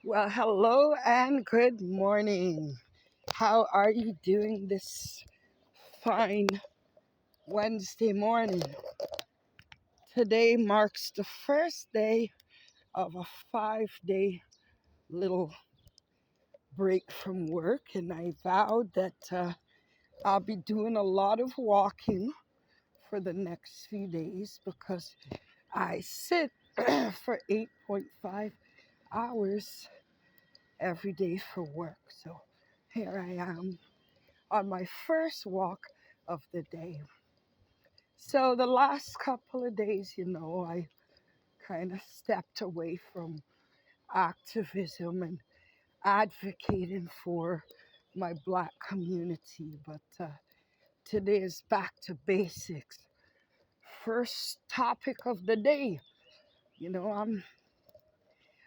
Well, hello and good morning. How are you doing this fine Wednesday morning? Today marks the first day of a 5 day little break from work, and I vowed that I'll be doing a lot of walking for the next few days because I sit for 8.5 hours every day for work. So here I am on my first walk of the day. So the last couple of days, I kind of stepped away from activism and advocating for my Black community, but today is back to basics. First topic of the day. You know, I'm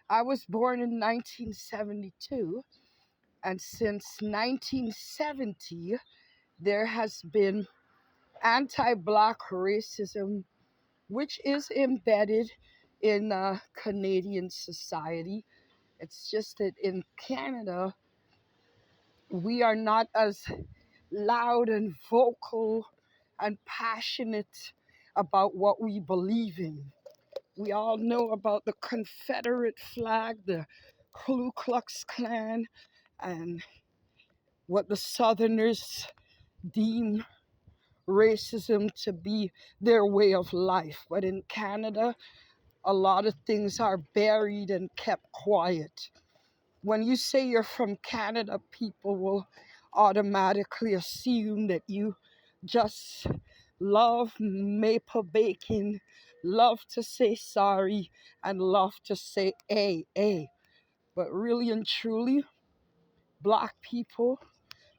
I was born in 1972, and since 1970, there has been anti-Black racism which is embedded in Canadian society. It's just that in Canada, we are not as loud and vocal and passionate about what we believe in. We all know about the Confederate flag, the Ku Klux Klan, and what the Southerners deem racism to be their way of life. But in Canada, a lot of things are buried and kept quiet. When you say you're from Canada, people will automatically assume that you just love maple bacon, love to say sorry, and love to say A. But really and truly, Black people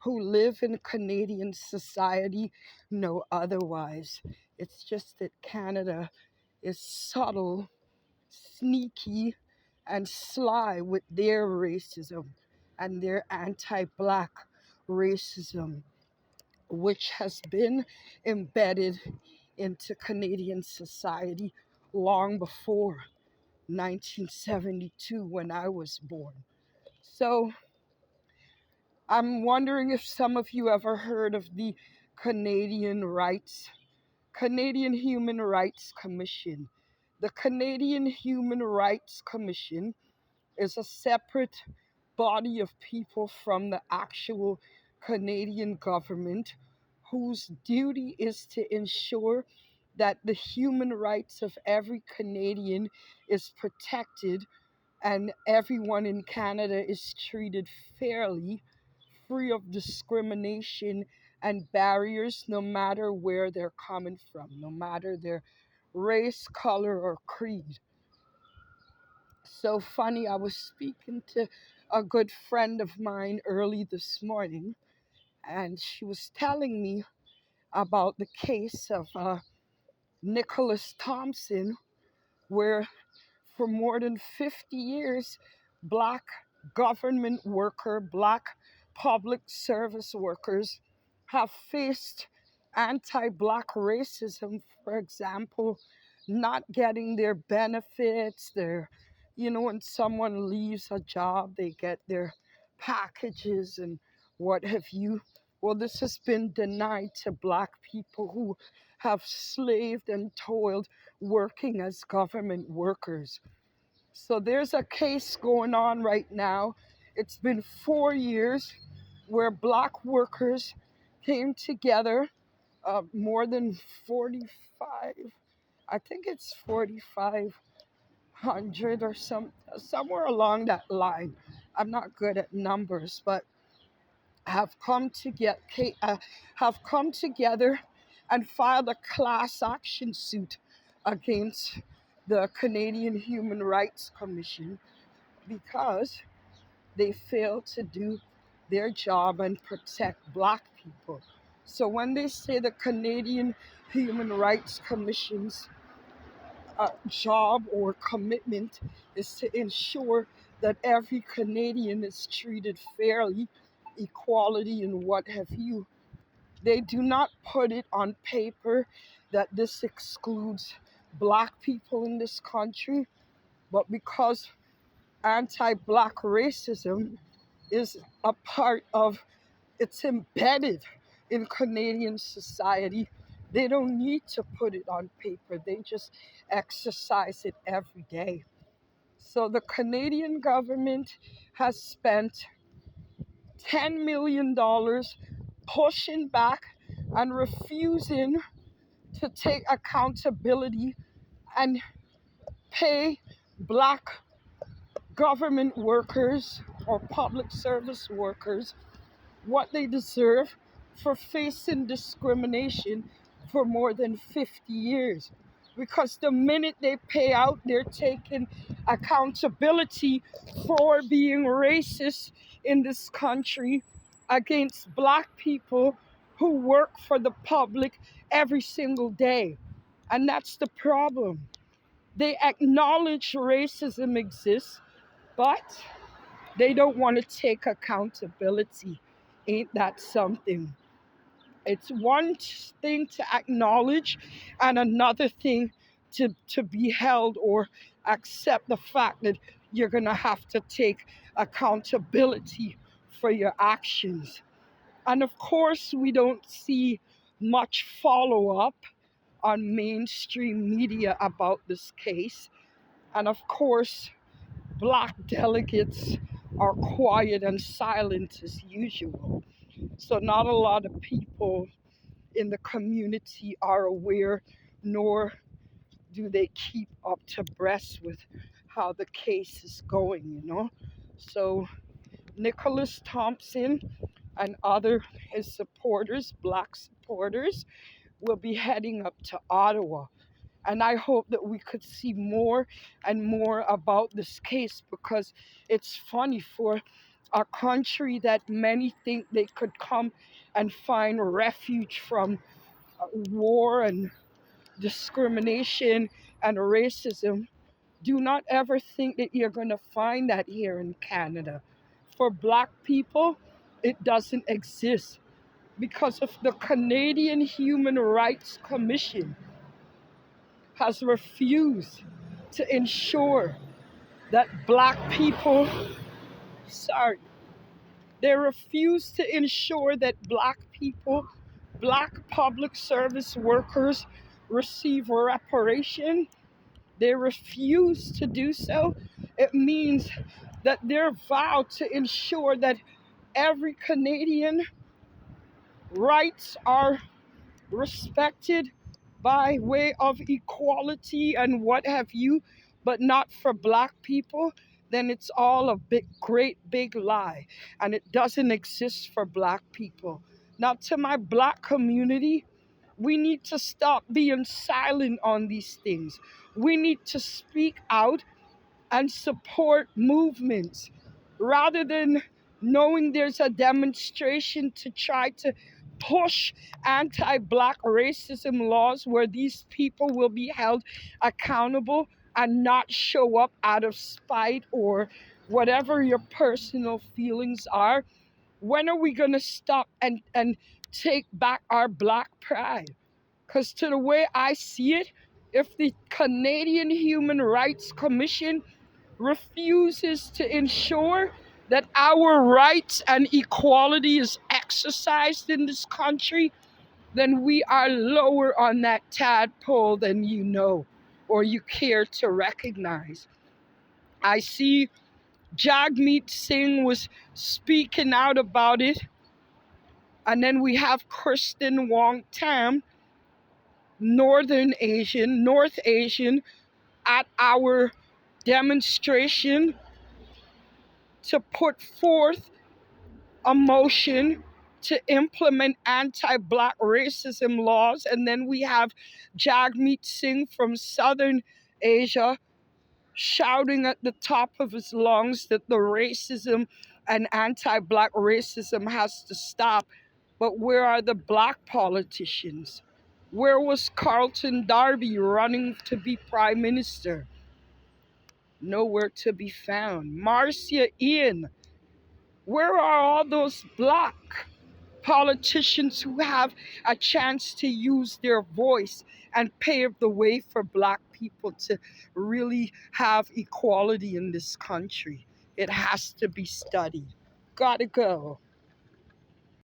who live in Canadian society know otherwise. It's just that Canada is subtle, sneaky, and sly with their racism and their anti-Black racism, which has been embedded into Canadian society long before 1972 when I was born. So I'm wondering if some of you ever heard of the Canadian Human Rights Commission. The Canadian Human Rights Commission is a separate body of people from the actual Canadian government whose duty is to ensure that the human rights of every Canadian is protected and everyone in Canada is treated fairly, free of discrimination and barriers, no matter where they're coming from, no matter their race, color, or creed. So funny, I was speaking to a good friend of mine early this morning, and she was telling me about the case of Nicholas Thompson, where for more than 50 years, Black government Black public service workers have faced anti-Black racism. For example, not getting their benefits, when someone leaves a job, they get their packages and what have you. Well, this has been denied to Black people who have slaved and toiled working as government workers. So there's a case going on right now. It's been 4 years where Black workers came together, more than 45, I think it's 4,500 or somewhere along that line. I'm not good at numbers, but have come to get have come together and filed a class action suit against the Canadian Human Rights Commission because they failed to do their job and protect Black people. So when they say the Canadian Human Rights Commission's job or commitment is to ensure that every Canadian is treated fairly, equality, and what have you, they do not put it on paper that this excludes Black people in this country, but because anti-Black racism is a part of, it's embedded in Canadian society. They don't need to put it on paper, they just exercise it every day. So the Canadian government has spent $10 million pushing back and refusing to take accountability and pay Black government workers or public service workers what they deserve for facing discrimination for more than 50 years. Because the minute they pay out, they're taking accountability for being racist in this country against Black people who work for the public every single day. And that's the problem. They acknowledge racism exists, but they don't want to take accountability. Ain't that something? It's one thing to acknowledge and another thing to be held or accept the fact that you're going to have to take accountability for your actions. And of course, we don't see much follow up on mainstream media about this case. And of course, Black delegates are quiet and silent as usual. So, not a lot of people in the community are aware, nor do they keep up to breast with how the case is going. So, Nicholas Thompson and other his supporters, Black supporters, will be heading up to Ottawa. And I hope that we could see more and more about this case, because it's funny for a country that many think they could come and find refuge from war and discrimination and racism. Do not ever think that you're going to find that here in Canada. For Black people, it doesn't exist because of the Canadian Human Rights Commission has refused to ensure that Black people, sorry, they refuse to ensure that Black people, Black public service workers receive reparation. They refuse to do so. It means that they're vowed to ensure that every Canadian rights are respected by way of equality and what have you, but not for Black people, then it's all a great big lie. And it doesn't exist for Black people. Now, to my Black community, we need to stop being silent on these things. We need to speak out and support movements rather than knowing there's a demonstration to try to push anti-Black racism laws where these people will be held accountable and not show up out of spite or whatever your personal feelings are. When are we going to stop and take back our Black pride? Because to the way I see it, if the Canadian Human Rights Commission refuses to ensure that our rights and equality is exercised in this country, then we are lower on that tadpole than you know or you care to recognize. I see Jagmeet Singh was speaking out about it. And then we have Kristen Wong Tam, North Asian, at our demonstration to put forth a motion to implement anti-Black racism laws. And then we have Jagmeet Singh from Southern Asia shouting at the top of his lungs that the racism and anti-Black racism has to stop. But where are the Black politicians? Where was Carlton Darby running to be prime minister? Nowhere to be found. Marcia Ian, where are all those Black politicians who have a chance to use their voice and pave the way for Black people to really have equality in this country. It has to be studied. Gotta go.